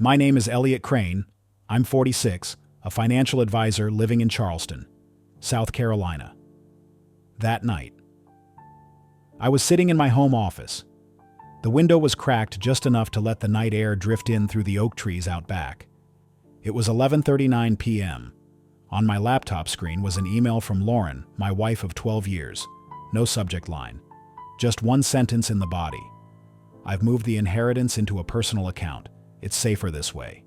My name is Elliot Crane. I'm 46, a financial advisor living in Charleston, South Carolina. That night, I was sitting in my home office. The window was cracked just enough to let the night air drift in through the oak trees out back. It was 11:39 p.m. On my laptop screen was an email from Lauren, my wife of 12 years. No subject line. Just one sentence in the body. I've moved the inheritance into a personal account. It's safer this way.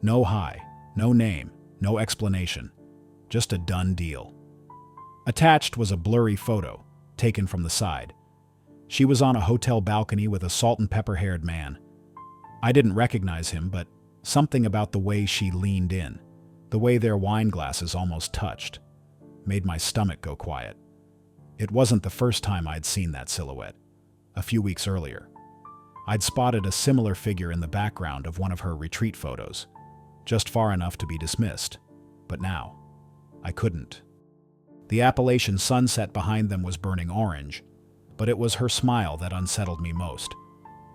No hi, no name, no explanation. Just a done deal. Attached was a blurry photo, taken from the side. She was on a hotel balcony with a salt and pepper-haired man. I didn't recognize him, but something about the way she leaned in, the way their wine glasses almost touched, made my stomach go quiet. It wasn't the first time I'd seen that silhouette. A few weeks earlier, I'd spotted a similar figure in the background of one of her retreat photos, just far enough to be dismissed. But now, I couldn't. The Appalachian sunset behind them was burning orange, but it was her smile that unsettled me most.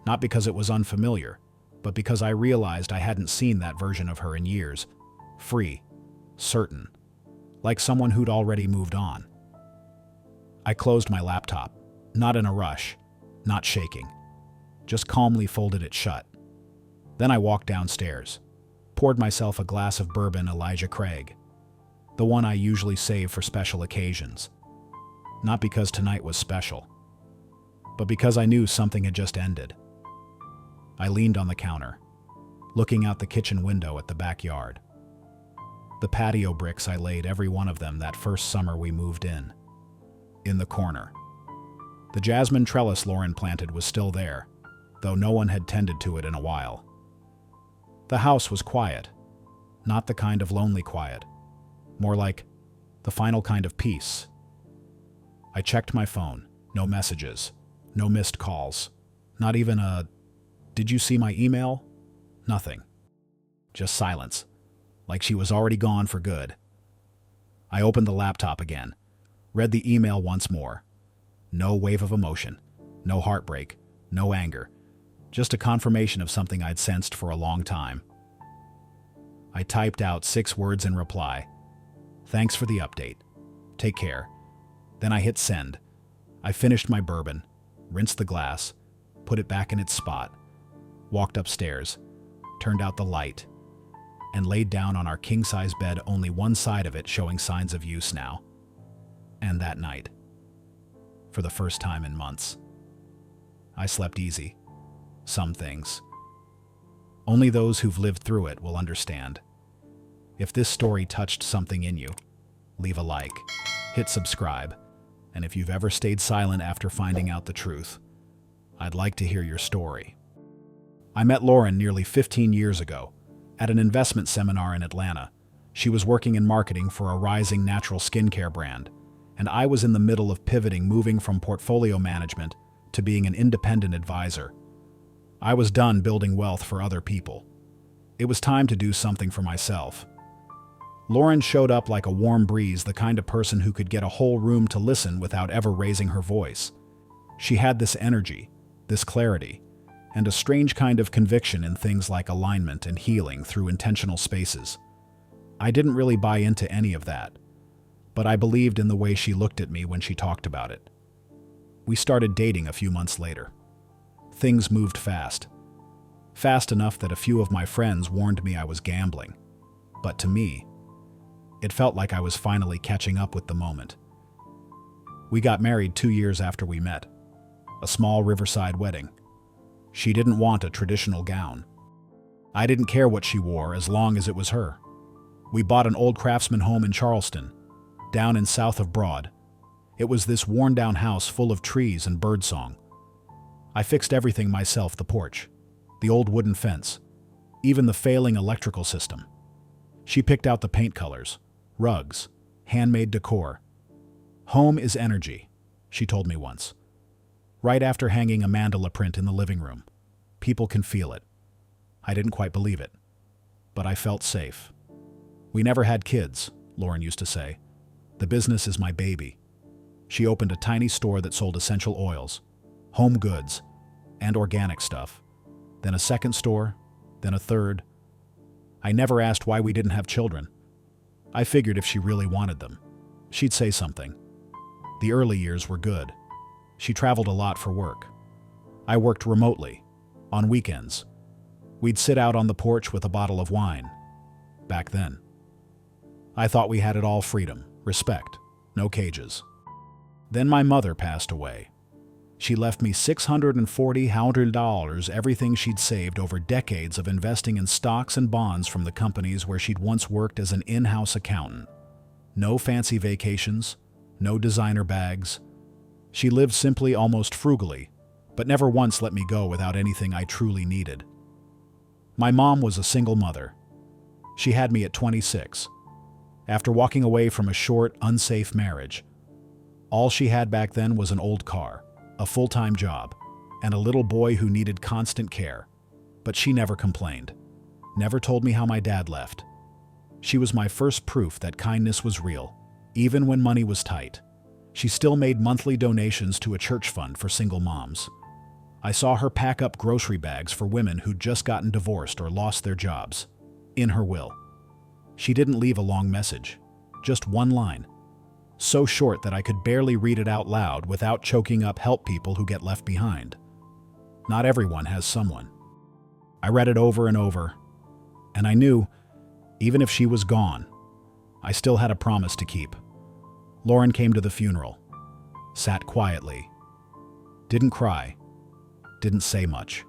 Not because it was unfamiliar, but because I realized I hadn't seen that version of her in years. Free, certain, like someone who'd already moved on. I closed my laptop, not in a rush, not shaking. Just calmly folded it shut. Then I walked downstairs, poured myself a glass of bourbon Elijah Craig, the one I usually save for special occasions. Not because tonight was special, but because I knew something had just ended. I leaned on the counter, looking out the kitchen window at the backyard. The patio bricks I laid, every one of them, that first summer we moved in. In the corner. The jasmine trellis Lauren planted was still there, though no one had tended to it in a while. The house was quiet, not the kind of lonely quiet, more like the final kind of peace. I checked my phone. No messages, no missed calls, not even a, "Did you see my email?" Nothing. Just silence, like she was already gone for good. I opened the laptop again, read the email once more. No wave of emotion, no heartbreak, no anger, just a confirmation of something I'd sensed for a long time. I typed out 6 words in reply. "Thanks for the update. Take care." Then I hit send. I finished my bourbon, rinsed the glass, put it back in its spot, walked upstairs, turned out the light, and laid down on our king-size bed, only one side of it showing signs of use now. And that night, for the first time in months, I slept easy. Some things. Only those who've lived through it will understand. If this story touched something in you, leave a like, hit subscribe, and if you've ever stayed silent after finding out the truth, I'd like to hear your story. I met Lauren nearly 15 years ago at an investment seminar in Atlanta. She was working in marketing for a rising natural skincare brand, and I was in the middle of pivoting, moving from portfolio management to being an independent advisor. I was done building wealth for other people. It was time to do something for myself. Lauren showed up like a warm breeze, the kind of person who could get a whole room to listen without ever raising her voice. She had this energy, this clarity, and a strange kind of conviction in things like alignment and healing through intentional spaces. I didn't really buy into any of that, but I believed in the way she looked at me when she talked about it. We started dating a few months later. Things moved fast. Fast enough that a few of my friends warned me I was gambling. But to me, it felt like I was finally catching up with the moment. We got married 2 years after we met. A small riverside wedding. She didn't want a traditional gown. I didn't care what she wore as long as it was her. We bought an old craftsman home in Charleston, down in south of Broad. It was this worn-down house full of trees and birdsong. I fixed everything myself: the porch, the old wooden fence, even the failing electrical system. She picked out the paint colors, rugs, handmade decor. "Home is energy," she told me once. Right after hanging a mandala print in the living room. "People can feel it." I didn't quite believe it, but I felt safe. "We never had kids," Lauren used to say. "The business is my baby." She opened a tiny store that sold essential oils, home goods, and organic stuff. Then a second store, then a third. I never asked why we didn't have children. I figured if she really wanted them, she'd say something. The early years were good. She traveled a lot for work. I worked remotely, on weekends. We'd sit out on the porch with a bottle of wine. Back then. I thought we had it all: freedom, respect, no cages. Then my mother passed away. She left me $640 everything she'd saved over decades of investing in stocks and bonds from the companies where she'd once worked as an in-house accountant. No fancy vacations, no designer bags. She lived simply, almost frugally, but never once let me go without anything I truly needed. My mom was a single mother. She had me at 26. After walking away from a short, unsafe marriage, all she had back then was an old car, a full-time job, and a little boy who needed constant care. But she never complained, never told me how my dad left. She was my first proof that kindness was real, even when money was tight. She still made monthly donations to a church fund for single moms. I saw her pack up grocery bags for women who'd just gotten divorced or lost their jobs. In her will. She didn't leave a long message, just one line. So short that I could barely read it out loud without choking up: help people who get left behind. Not everyone has someone. I read it over and over, and I knew, even if she was gone, I still had a promise to keep. Lauren came to the funeral, sat quietly, didn't cry, didn't say much.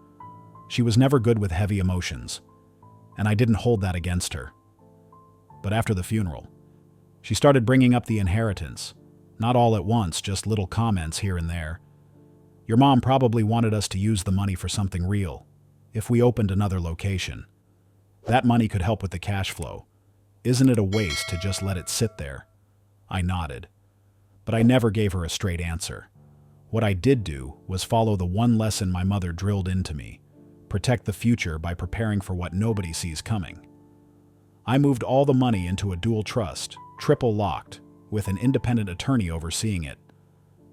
She was never good with heavy emotions, and I didn't hold that against her. But after the funeral, she started bringing up the inheritance. Not all at once, just little comments here and there. Your mom probably wanted us to use the money for something real. If we opened another location, that money could help with the cash flow. Isn't it a waste to just let it sit there? I nodded, but I never gave her a straight answer. What I did do was follow the one lesson my mother drilled into me: protect the future by preparing for what nobody sees coming. I moved all the money into a dual trust, triple locked, with an independent attorney overseeing it.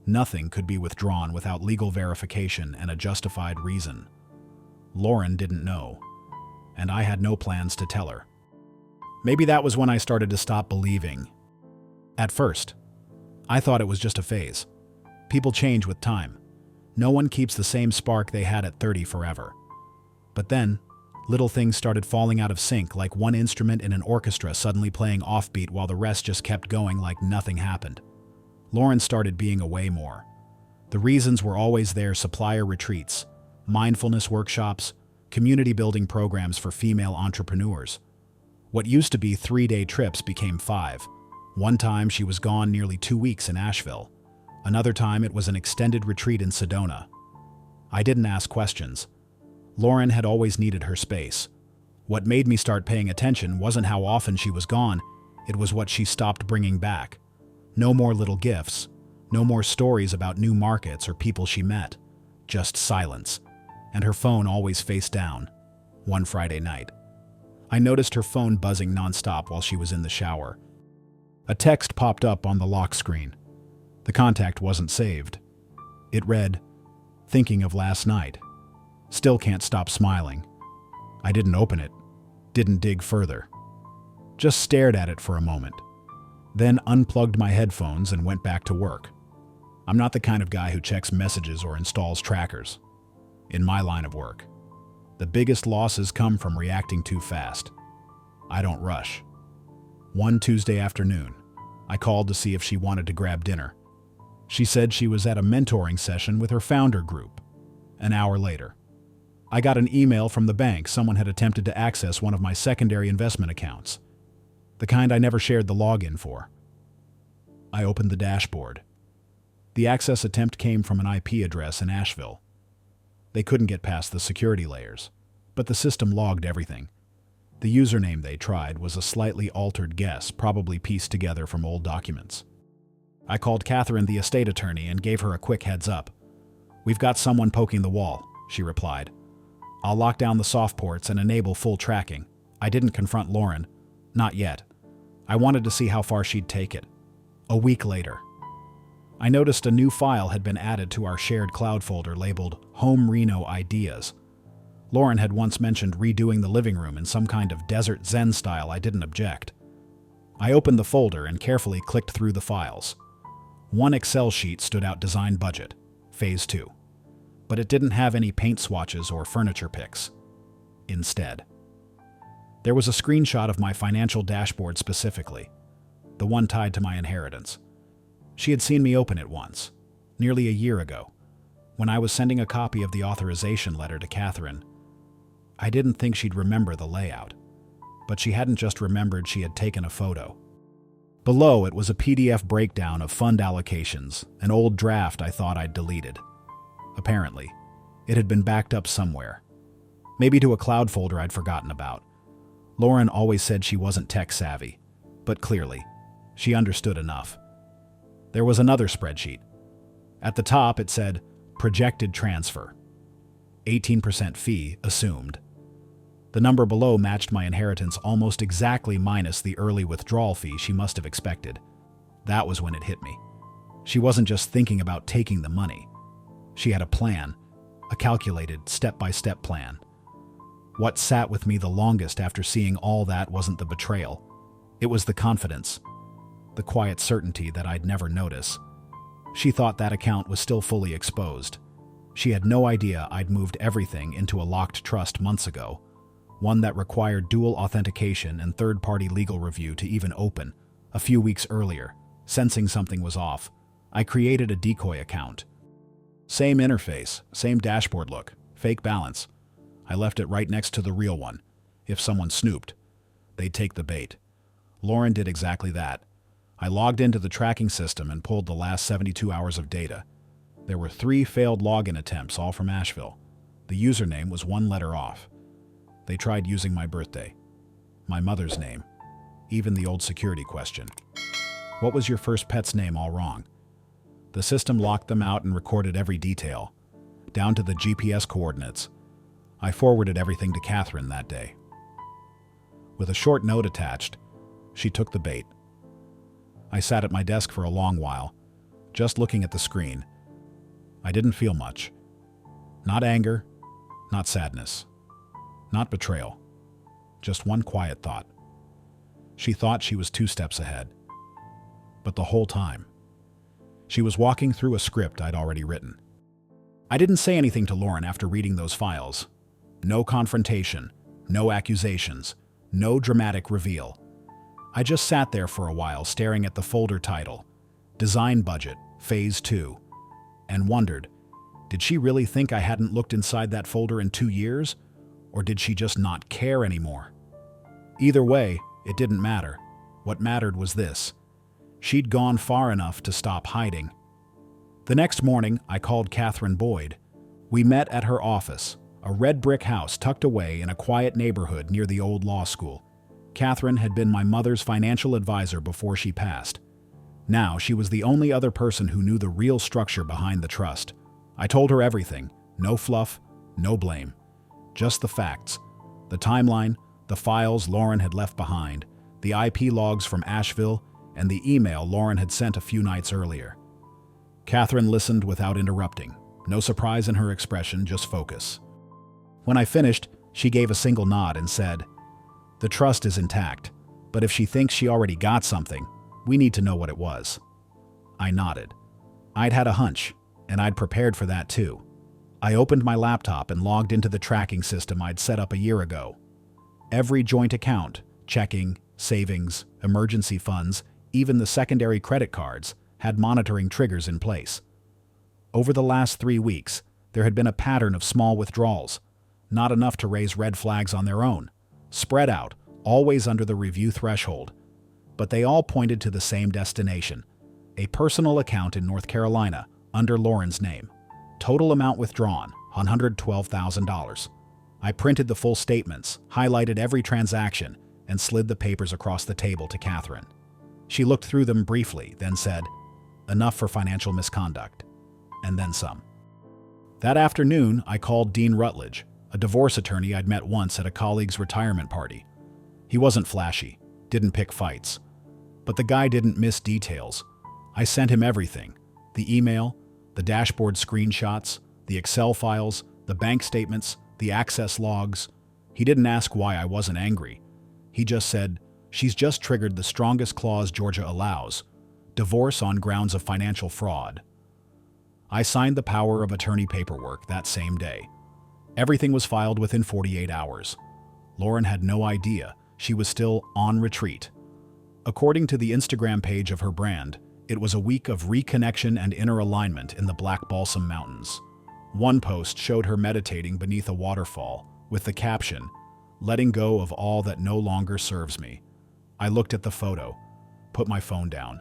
Nothing could be withdrawn without legal verification and a justified reason. Lauren didn't know, and I had no plans to tell her. Maybe that was when I started to stop believing. At first, I thought it was just a phase. People change with time. No one keeps the same spark they had at 30 forever. But then, little things started falling out of sync, like one instrument in an orchestra suddenly playing offbeat while the rest just kept going like nothing happened. Lauren started being away more. The reasons were always there: supplier retreats, mindfulness workshops, community building programs for female entrepreneurs. What used to be 3-day trips became 5. One time she was gone nearly 2 weeks in Asheville. Another time it was an extended retreat in Sedona. I didn't ask questions. Lauren had always needed her space. What made me start paying attention wasn't how often she was gone, it was what she stopped bringing back. No more little gifts, no more stories about new markets or people she met. Just silence. And her phone always face down. One Friday night, I noticed her phone buzzing nonstop while she was in the shower. A text popped up on the lock screen. The contact wasn't saved. It read, "Thinking of last night. Still can't stop smiling." I didn't open it, didn't dig further. Just stared at it for a moment, then unplugged my headphones and went back to work. I'm not the kind of guy who checks messages or installs trackers. In my line of work, the biggest losses come from reacting too fast. I don't rush. One Tuesday afternoon, I called to see if she wanted to grab dinner. She said she was at a mentoring session with her founder group. An hour later, I got an email from the bank. Someone had attempted to access one of my secondary investment accounts, the kind I never shared the login for. I opened the dashboard. The access attempt came from an IP address in Asheville. They couldn't get past the security layers, but the system logged everything. The username they tried was a slightly altered guess, probably pieced together from old documents. I called Catherine, the estate attorney, and gave her a quick heads up. "We've got someone poking the wall," she replied. "I'll lock down the soft ports and enable full tracking." I didn't confront Lauren. Not yet. I wanted to see how far she'd take it. A week later, I noticed a new file had been added to our shared cloud folder labeled Home Reno Ideas. Lauren had once mentioned redoing the living room in some kind of desert Zen style. I didn't object. I opened the folder and carefully clicked through the files. One Excel sheet stood out: design budget, phase 2. But it didn't have any paint swatches or furniture pics. Instead, there was a screenshot of my financial dashboard, specifically the one tied to my inheritance. She had seen me open it once, nearly a year ago, when I was sending a copy of the authorization letter to Catherine. I didn't think she'd remember the layout, but she hadn't just remembered, she had taken a photo. Below it was a PDF breakdown of fund allocations, an old draft I thought I'd deleted. Apparently, it had been backed up somewhere, maybe to a cloud folder I'd forgotten about. Lauren always said she wasn't tech savvy, but clearly, she understood enough. There was another spreadsheet. At the top it said, projected transfer. 18% fee assumed. The number below matched my inheritance almost exactly, minus the early withdrawal fee she must have expected. That was when it hit me. She wasn't just thinking about taking the money. She had a plan, a calculated, step-by-step plan. What sat with me the longest after seeing all that wasn't the betrayal. It was the confidence, the quiet certainty that I'd never notice. She thought that account was still fully exposed. She had no idea I'd moved everything into a locked trust months ago, one that required dual authentication and third-party legal review to even open. A few weeks earlier, sensing something was off, I created a decoy account. Same interface, same dashboard look, fake balance. I left it right next to the real one. If someone snooped, they'd take the bait. Lauren did exactly that. I logged into the tracking system and pulled the last 72 hours of data. There were 3 failed login attempts, all from Asheville. The username was 1 letter off. They tried using my birthday, my mother's name, even the old security question. What was your first pet's name? All wrong. The system locked them out and recorded every detail, down to the GPS coordinates. I forwarded everything to Catherine that day. With a short note attached, she took the bait. I sat at my desk for a long while, just looking at the screen. I didn't feel much. Not anger, not sadness, not betrayal. Just one quiet thought. She thought she was 2 steps ahead. But the whole time, she was walking through a script I'd already written. I didn't say anything to Lauren after reading those files. No confrontation, no accusations, no dramatic reveal. I just sat there for a while, staring at the folder title, Design Budget, Phase 2, and wondered, did she really think I hadn't looked inside that folder in 2 years? Or did she just not care anymore? Either way, it didn't matter. What mattered was this: she'd gone far enough to stop hiding. The next morning, I called Catherine Boyd. We met at her office, a red brick house tucked away in a quiet neighborhood near the old law school. Catherine had been my mother's financial advisor before she passed. Now she was the only other person who knew the real structure behind the trust. I told her everything, no fluff, no blame. Just the facts, the timeline, the files Lauren had left behind, the IP logs from Asheville, and the email Lauren had sent a few nights earlier. Catherine listened without interrupting. No surprise in her expression, just focus. When I finished, she gave a single nod and said, "The trust is intact, but if she thinks she already got something, we need to know what it was." I nodded. I'd had a hunch, and I'd prepared for that too. I opened my laptop and logged into the tracking system I'd set up a year ago. Every joint account, checking, savings, emergency funds, even the secondary credit cards, had monitoring triggers in place. Over the last 3 weeks, there had been a pattern of small withdrawals, not enough to raise red flags on their own, spread out, always under the review threshold. But they all pointed to the same destination: a personal account in North Carolina under Lauren's name. Total amount withdrawn, $112,000. I printed the full statements, highlighted every transaction, and slid the papers across the table to Catherine. She looked through them briefly, then said, "Enough for financial misconduct." And then some. That afternoon, I called Dean Rutledge, a divorce attorney I'd met once at a colleague's retirement party. He wasn't flashy, didn't pick fights, but the guy didn't miss details. I sent him everything: the email, the dashboard screenshots, the Excel files, the bank statements, the access logs. He didn't ask why I wasn't angry. He just said, "She's just triggered the strongest clause Georgia allows, divorce on grounds of financial fraud." I signed the power of attorney paperwork that same day. Everything was filed within 48 hours. Lauren had no idea she was still on retreat. According to the Instagram page of her brand, it was a week of reconnection and inner alignment in the Black Balsam Mountains. One post showed her meditating beneath a waterfall with the caption, "Letting go of all that no longer serves me." I looked at the photo, put my phone down,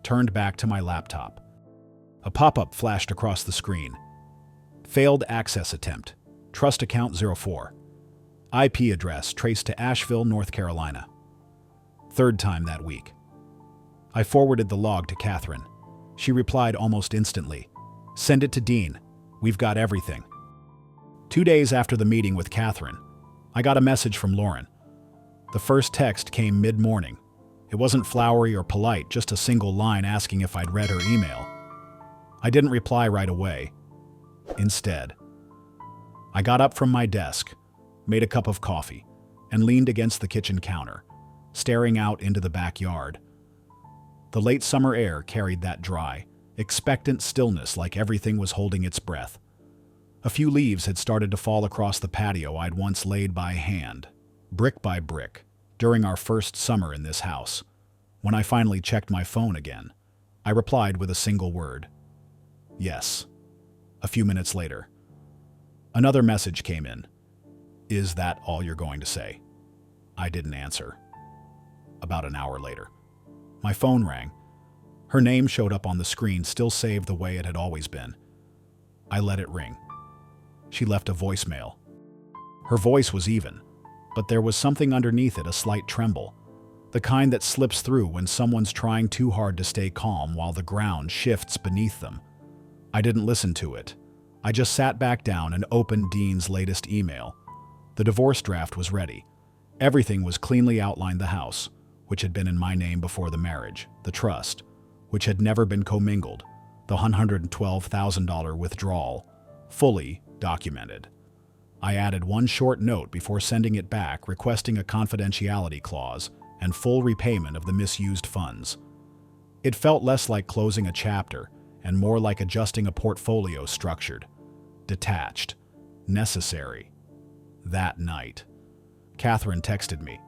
turned back to my laptop. A pop-up flashed across the screen. Failed access attempt. Trust account 04. IP address traced to Asheville, North Carolina. Third time that week. I forwarded the log to Catherine. She replied almost instantly, "Send it to Dean. We've got everything." 2 days after the meeting with Catherine, I got a message from Lauren. The first text came mid-morning. It wasn't flowery or polite, just a single line asking if I'd read her email. I didn't reply right away. Instead, I got up from my desk, made a cup of coffee, and leaned against the kitchen counter, staring out into the backyard. The late summer air carried that dry, expectant stillness like everything was holding its breath. A few leaves had started to fall across the patio I'd once laid by hand, brick by brick, during our first summer in this house. When I finally checked my phone again, I replied with a single word. Yes. A few minutes later, another message came in. "Is that all you're going to say?" I didn't answer. About an hour later, my phone rang. Her name showed up on the screen, still saved the way it had always been. I let it ring. She left a voicemail. Her voice was even, but there was something underneath it, a slight tremble, the kind that slips through when someone's trying too hard to stay calm while the ground shifts beneath them. I didn't listen to it. I just sat back down and opened Dean's latest email. The divorce draft was ready. Everything was cleanly outlined: the house, which had been in my name before the marriage, the trust, which had never been commingled, the $112,000 withdrawal, fully documented. I added one short note before sending it back, requesting a confidentiality clause and full repayment of the misused funds. It felt less like closing a chapter and more like adjusting a portfolio structured, detached, necessary. That night, Catherine texted me.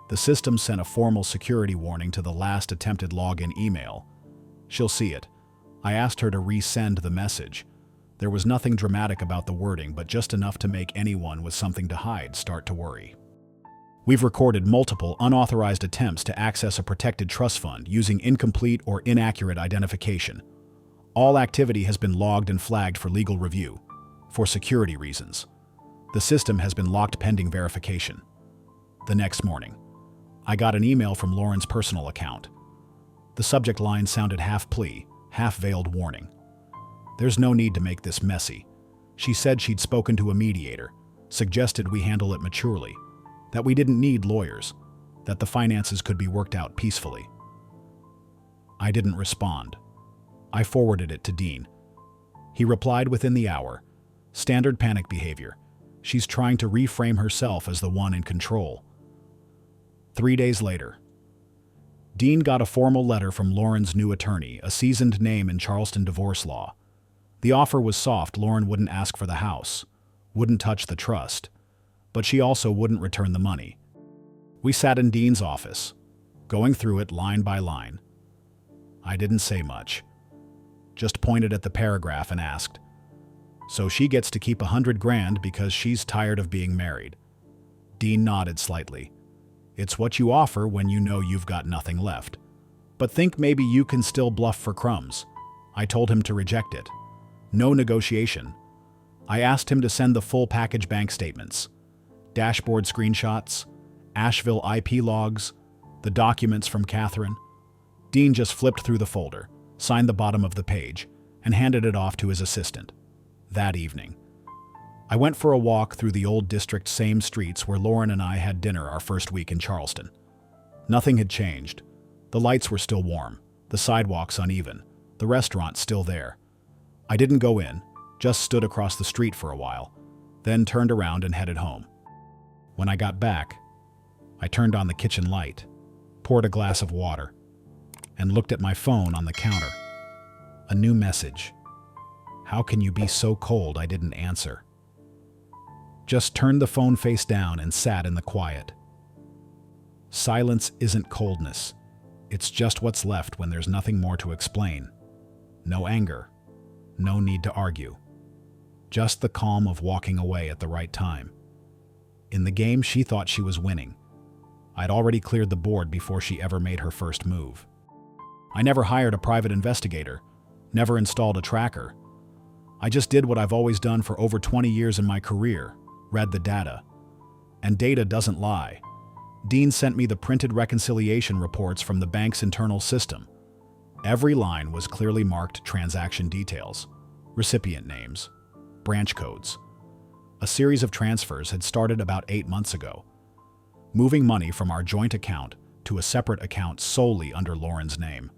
The system sent a formal security warning to the last attempted login email. She'll see it. I asked her to resend the message. There was nothing dramatic about the wording, but just enough to make anyone with something to hide start to worry. We've recorded multiple unauthorized attempts to access a protected trust fund using incomplete or inaccurate identification. All activity has been logged and flagged for legal review. For security reasons, the system has been locked pending verification. The next morning, I got an email from Lauren's personal account. The subject line sounded half plea, half veiled warning. "There's no need to make this messy." She said she'd spoken to a mediator, suggested we handle it maturely, that we didn't need lawyers, that the finances could be worked out peacefully. I didn't respond. I forwarded it to Dean. He replied within the hour. Standard panic behavior. She's trying to reframe herself as the one in control. 3 days later, Dean got a formal letter from Lauren's new attorney, a seasoned name in Charleston divorce law. The offer was soft. Lauren wouldn't ask for the house, wouldn't touch the trust, but she also wouldn't return the money. We sat in Dean's office, going through it line by line. I didn't say much, just pointed at the paragraph and asked, "So she gets to keep $100,000 because she's tired of being married?" Dean nodded slightly. "It's what you offer when you know you've got nothing left. But think maybe you can still bluff for crumbs." I told him to reject it. No negotiation. I asked him to send the full package: bank statements, dashboard screenshots, Asheville IP logs, the documents from Catherine. Dean just flipped through the folder, signed the bottom of the page, and handed it off to his assistant. That evening, I went for a walk through the old district, same streets where Lauren and I had dinner our first week in Charleston. Nothing had changed. The lights were still warm, the sidewalks uneven, the restaurant still there. I didn't go in, just stood across the street for a while, then turned around and headed home. When I got back, I turned on the kitchen light, poured a glass of water, and looked at my phone on the counter. A new message. How can you be so cold? I didn't answer. Just turned the phone face down and sat in the quiet. Silence isn't coldness. It's just what's left when there's nothing more to explain. No anger. No need to argue. Just the calm of walking away at the right time. In the game, she thought she was winning. I'd already cleared the board before she ever made her first move. I never hired a private investigator, never installed a tracker. I just did what I've always done for over 20 years in my career, read the data. And data doesn't lie. Dean sent me the printed reconciliation reports from the bank's internal system. Every line was clearly marked transaction details, recipient names, branch codes. A series of transfers had started about 8 months ago, moving money from our joint account to a separate account solely under Lauren's name.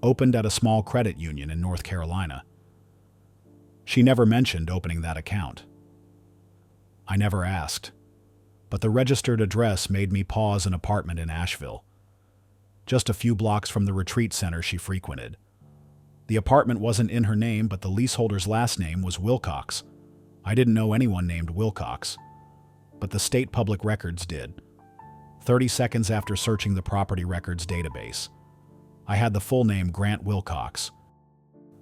Opened at a small credit union in North Carolina. She never mentioned opening that account. I never asked, but the registered address made me pause an apartment in Asheville, just a few blocks from the retreat center she frequented. The apartment wasn't in her name, but the leaseholder's last name was Wilcox. I didn't know anyone named Wilcox, but the state public records did. 30 seconds after searching the property records database, I had the full name Grant Wilcox,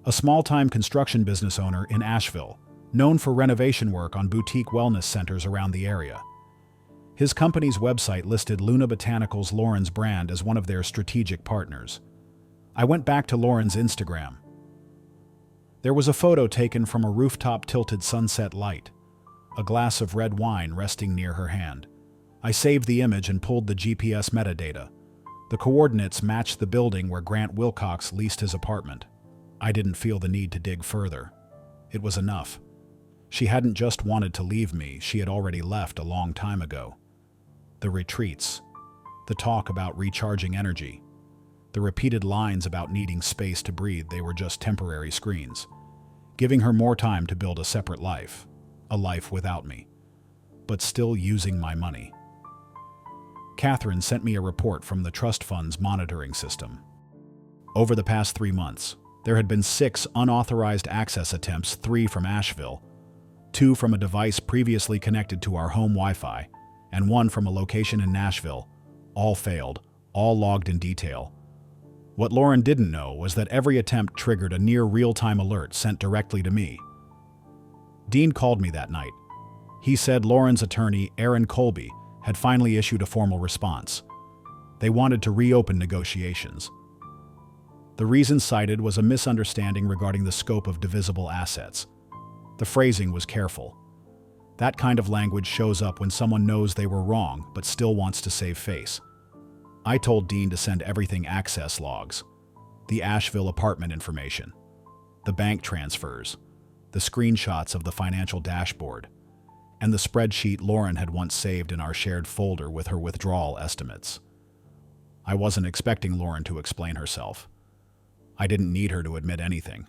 a small-time construction business owner in Asheville, known for renovation work on boutique wellness centers around the area. His company's website listed Luna Botanicals Lauren's brand as one of their strategic partners. I went back to Lauren's Instagram. There was a photo taken from a rooftop tilted sunset light, a glass of red wine resting near her hand. I saved the image and pulled the GPS metadata. The coordinates matched the building where Grant Wilcox leased his apartment. I didn't feel the need to dig further. It was enough. She hadn't just wanted to leave me, she had already left a long time ago. The retreats, the talk about recharging energy, the repeated lines about needing space to breathe, they were just temporary screens, giving her more time to build a separate life, a life without me, but still using my money. Catherine sent me a report from the trust fund's monitoring system. Over the past 3 months, there had been 6 unauthorized access attempts, 3 from Asheville, 2 from a device previously connected to our home Wi-Fi, and 1 from a location in Nashville. All failed, all logged in detail. What Lauren didn't know was that every attempt triggered a near real-time alert sent directly to me. Dean called me that night. He said Lauren's attorney, Aaron Colby, had finally issued a formal response. They wanted to reopen negotiations. The reason cited was a misunderstanding regarding the scope of divisible assets. The phrasing was careful. That kind of language shows up when someone knows they were wrong but still wants to save face. I told Dean to send everything access logs, the Asheville apartment information, the bank transfers, the screenshots of the financial dashboard, and the spreadsheet Lauren had once saved in our shared folder with her withdrawal estimates. I wasn't expecting Lauren to explain herself. I didn't need her to admit anything.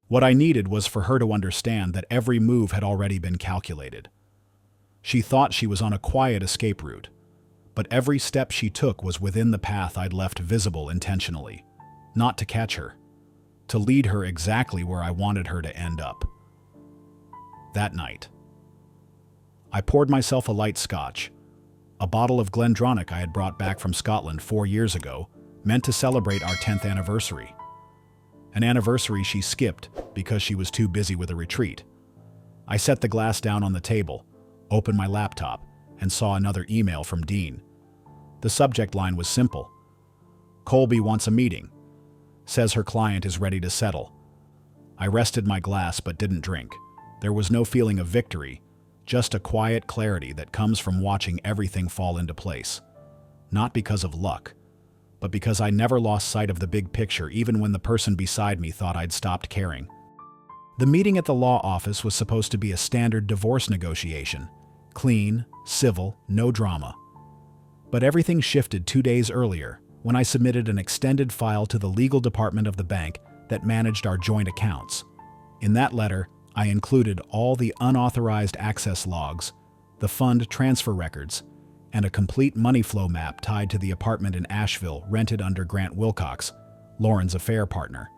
What I needed was for her to understand that every move had already been calculated. She thought she was on a quiet escape route, but every step she took was within the path I'd left visible intentionally, not to catch her, to lead her exactly where I wanted her to end up. That night, I poured myself a light scotch, a bottle of Glendronach I had brought back from Scotland 4 years ago, meant to celebrate our 10th anniversary. An anniversary she skipped because she was too busy with a retreat. I set the glass down on the table, opened my laptop, and saw another email from Dean. The subject line was simple. Colby wants a meeting. Says her client is ready to settle. I rested my glass but didn't drink. There was no feeling of victory, just a quiet clarity that comes from watching everything fall into place. Not because of luck, but because I never lost sight of the big picture even when the person beside me thought I'd stopped caring. The meeting at the law office was supposed to be a standard divorce negotiation. Clean, civil, no drama. But everything shifted 2 days earlier when I submitted an extended file to the legal department of the bank that managed our joint accounts. In that letter, I included all the unauthorized access logs, the fund transfer records, and a complete money flow map tied to the apartment in Asheville rented under Grant Wilcox, Lauren's affair partner.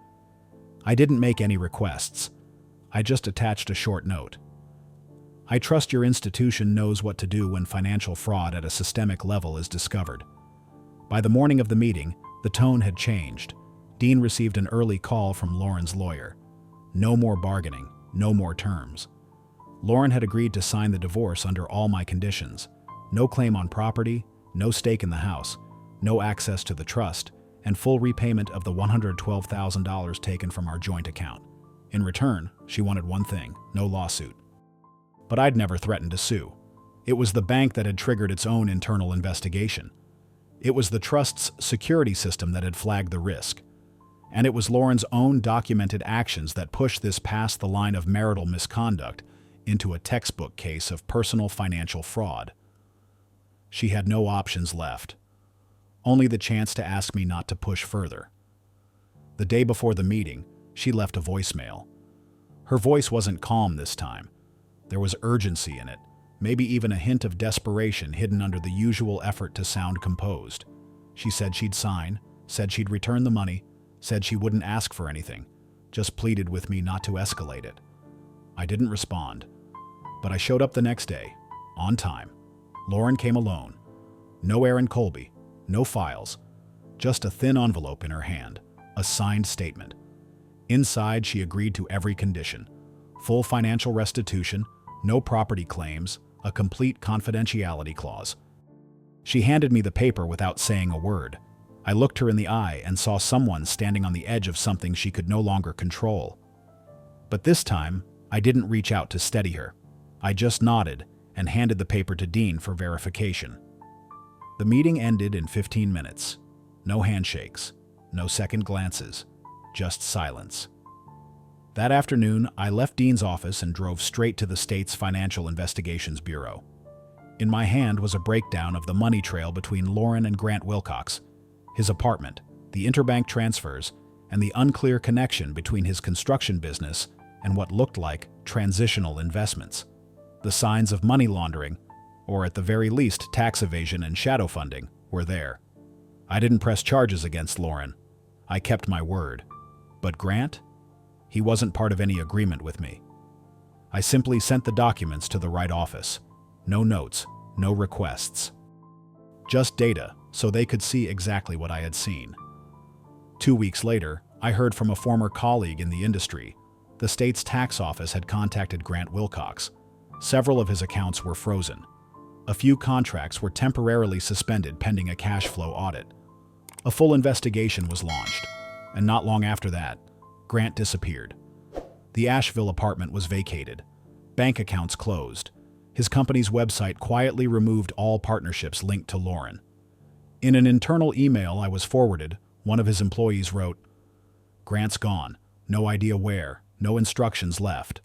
I didn't make any requests. I just attached a short note. I trust your institution knows what to do when financial fraud at a systemic level is discovered. By the morning of the meeting, the tone had changed. Dean received an early call from Lauren's lawyer. No more bargaining, no more terms. Lauren had agreed to sign the divorce under all my conditions. No claim on property, no stake in the house, no access to the trust, and full repayment of the $112,000 taken from our joint account. In return, she wanted one thing: no lawsuit. But I'd never threatened to sue. It was the bank that had triggered its own internal investigation. It was the trust's security system that had flagged the risk. And it was Lauren's own documented actions that pushed this past the line of marital misconduct into a textbook case of personal financial fraud. She had no options left, only the chance to ask me not to push further. The day before the meeting, she left a voicemail. Her voice wasn't calm this time. There was urgency in it, maybe even a hint of desperation hidden under the usual effort to sound composed. She said she'd sign, said she'd return the money, said she wouldn't ask for anything, just pleaded with me not to escalate it. I didn't respond, but I showed up the next day, on time. Lauren came alone. No Aaron Colby, no files, just a thin envelope in her hand, a signed statement. Inside, she agreed to every condition: full financial restitution, no property claims, a complete confidentiality clause. She handed me the paper without saying a word. I looked her in the eye and saw someone standing on the edge of something she could no longer control. But this time, I didn't reach out to steady her. I just nodded and handed the paper to Dean for verification. The meeting ended in 15 minutes. No handshakes, no second glances, just silence. That afternoon, I left Dean's office and drove straight to the state's Financial Investigations Bureau. In my hand was a breakdown of the money trail between Lauren and Grant Wilcox, his apartment, the interbank transfers, and the unclear connection between his construction business and what looked like transitional investments. The signs of money laundering, or at the very least tax evasion and shadow funding, were there. I didn't press charges against Lauren. I kept my word. But Grant? He wasn't part of any agreement with me. I simply sent the documents to the right office. No notes, no requests. Just data, so they could see exactly what I had seen. 2 weeks later, I heard from a former colleague in the industry. The state's tax office had contacted Grant Wilcox. Several of his accounts were frozen. A few contracts were temporarily suspended pending a cash flow audit. A full investigation was launched, and not long after that, Grant disappeared. The Asheville apartment was vacated. Bank accounts closed. His company's website quietly removed all partnerships linked to Lauren. In an internal email I was forwarded, one of his employees wrote, "Grant's gone. No idea where. No instructions left."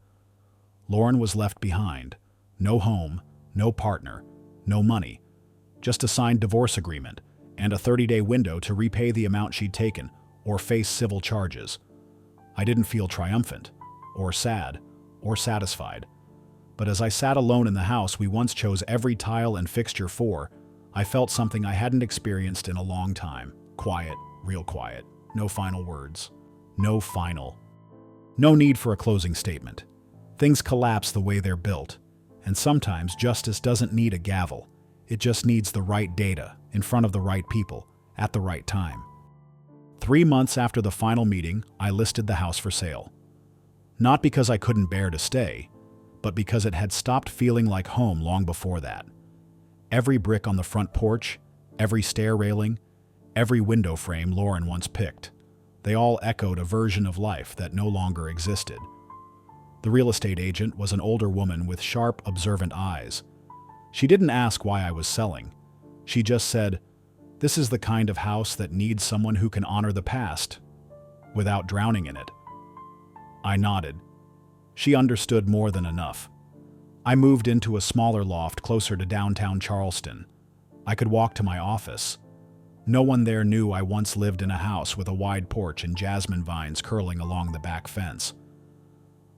Lauren was left behind. No home, no partner, no money. Just a signed divorce agreement and a 30-day window to repay the amount she'd taken or face civil charges. I didn't feel triumphant, or sad, or satisfied. But as I sat alone in the house we once chose every tile and fixture for, I felt something I hadn't experienced in a long time. Quiet, real quiet. No final words. No final. No need for a closing statement. Things collapse the way they're built. And sometimes justice doesn't need a gavel. It just needs the right data, in front of the right people, at the right time. 3 months after the final meeting, I listed the house for sale. Not because I couldn't bear to stay, but because it had stopped feeling like home long before that. Every brick on the front porch, every stair railing, every window frame Lauren once picked, they all echoed a version of life that no longer existed. The real estate agent was an older woman with sharp, observant eyes. She didn't ask why I was selling. She just said, "This is the kind of house that needs someone who can honor the past without drowning in it." I nodded. She understood more than enough. I moved into a smaller loft closer to downtown Charleston. I could walk to my office. No one there knew I once lived in a house with a wide porch and jasmine vines curling along the back fence.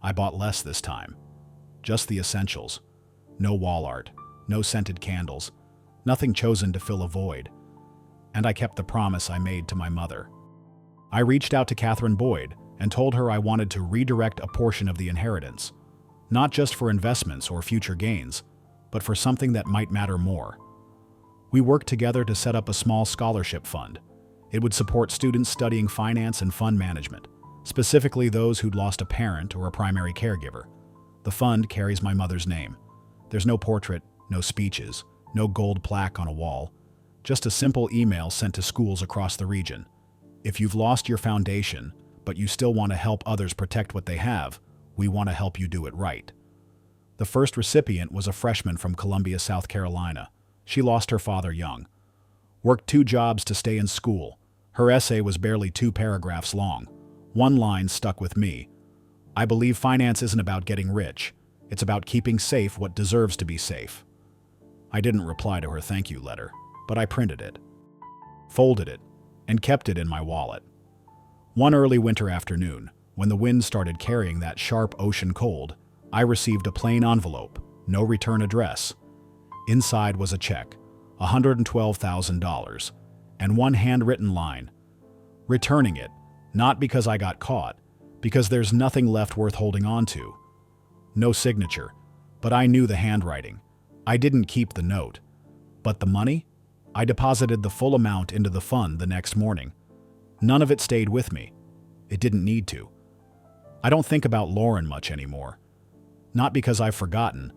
I bought less this time. Just the essentials. No wall art, no scented candles, nothing chosen to fill a void. And I kept the promise I made to my mother. I reached out to Catherine Boyd and told her I wanted to redirect a portion of the inheritance, not just for investments or future gains, but for something that might matter more. We worked together to set up a small scholarship fund. It would support students studying finance and fund management, specifically those who'd lost a parent or a primary caregiver. The fund carries my mother's name. There's no portrait, no speeches, no gold plaque on a wall, just a simple email sent to schools across the region. If you've lost your foundation, but you still want to help others protect what they have, we want to help you do it right. The first recipient was a freshman from Columbia, South Carolina. She lost her father young. Worked 2 jobs to stay in school. Her essay was barely 2 paragraphs long. One line stuck with me. I believe finance isn't about getting rich. It's about keeping safe what deserves to be safe. I didn't reply to her thank you letter, but I printed it, folded it, and kept it in my wallet. One early winter afternoon, when the wind started carrying that sharp ocean cold, I received a plain envelope, no return address. Inside was a check, $112,000, and one handwritten line. Returning it, not because I got caught, because there's nothing left worth holding on to. No signature, but I knew the handwriting. I didn't keep the note. But the money? I deposited the full amount into the fund the next morning. None of it stayed with me. It didn't need to. I don't think about Lauren much anymore. Not because I've forgotten,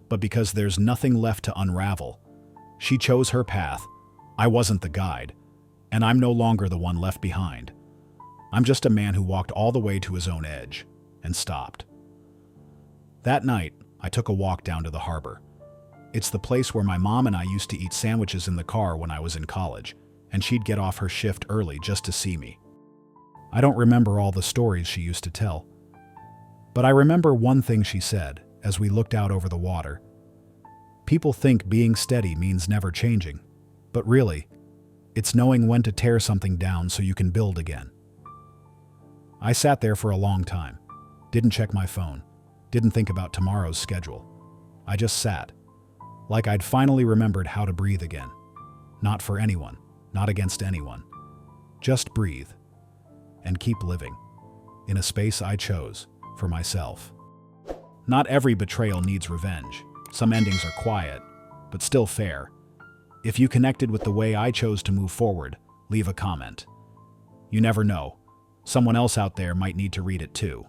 but because there's nothing left to unravel. She chose her path. I wasn't the guide, and I'm no longer the one left behind. I'm just a man who walked all the way to his own edge and stopped. That night, I took a walk down to the harbor. It's the place where my mom and I used to eat sandwiches in the car when I was in college, and she'd get off her shift early just to see me. I don't remember all the stories she used to tell, but I remember one thing she said as we looked out over the water. People think being steady means never changing, but really, it's knowing when to tear something down so you can build again. I sat there for a long time, didn't check my phone, didn't think about tomorrow's schedule. I just sat, like I'd finally remembered how to breathe again. Not for anyone, not against anyone. Just breathe and keep living in a space I chose for myself. Not every betrayal needs revenge. Some endings are quiet, but still fair. If you connected with the way I chose to move forward, leave a comment. You never know. Someone else out there might need to read it too.